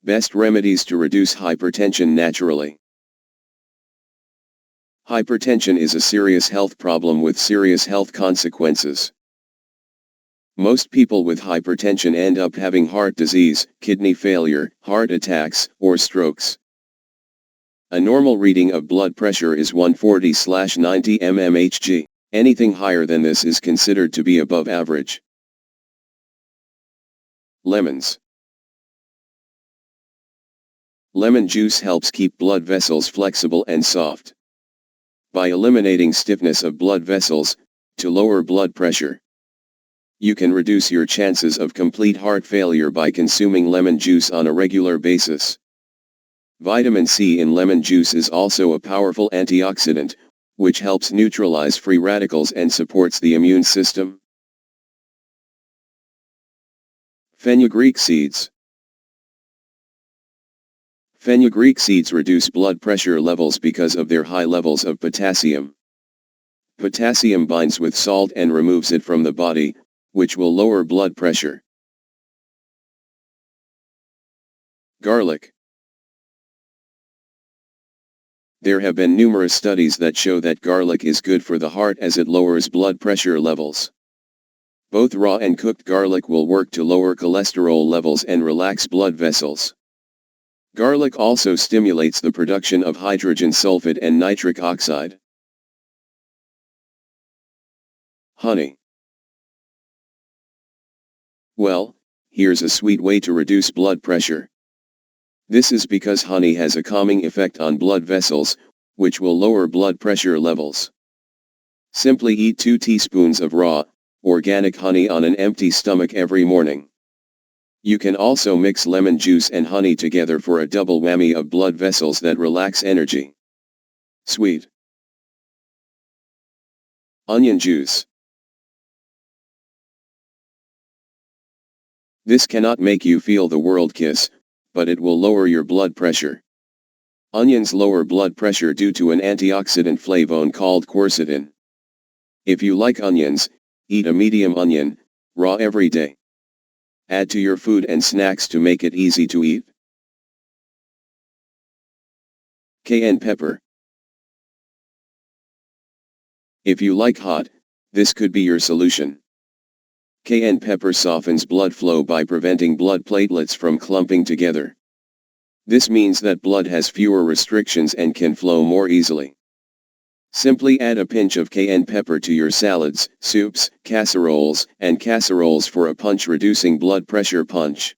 Best remedies to reduce hypertension naturally. Hypertension is a serious health problem with serious health consequences. Most people with hypertension end up having heart disease, kidney failure, heart attacks, or strokes. A normal reading of blood pressure is 140/90 mmHg. Anything higher than this is considered to be above average. Lemons. Lemon juice helps keep blood vessels flexible and soft. By eliminating stiffness of blood vessels, to lower blood pressure. You can reduce your chances of complete heart failure by consuming lemon juice on a regular basis. Vitamin C in lemon juice is also a powerful antioxidant, which helps neutralize free radicals and supports the immune system. Fenugreek seeds. Fenugreek seeds reduce blood pressure levels because of their high levels of potassium. Potassium binds with salt and removes it from the body, which will lower blood pressure. Garlic. There have been numerous studies that show that garlic is good for the heart as it lowers blood pressure levels. Both raw and cooked garlic will work to lower cholesterol levels and relax blood vessels. Garlic also stimulates the production of hydrogen sulfide and nitric oxide. Honey. Well, here's a sweet way to reduce blood pressure. This is because honey has a calming effect on blood vessels, which will lower blood pressure levels. Simply eat 2 teaspoons of raw, organic honey on an empty stomach every morning. You can also mix lemon juice and honey together for a double whammy of blood vessels that relax energy. Sweet. Onion juice. This cannot make you feel the world kiss, but it will lower your blood pressure. Onions lower blood pressure due to an antioxidant flavone called quercetin. If you like onions, eat a medium onion, raw every day. Add to your food and snacks to make it easy to eat. Cayenne pepper. If you like hot, this could be your solution. Cayenne pepper softens blood flow by preventing blood platelets from clumping together. This means that blood has fewer restrictions and can flow more easily. Simply add a pinch of cayenne pepper to your salads, soups, casseroles for a punch-reducing blood pressure punch.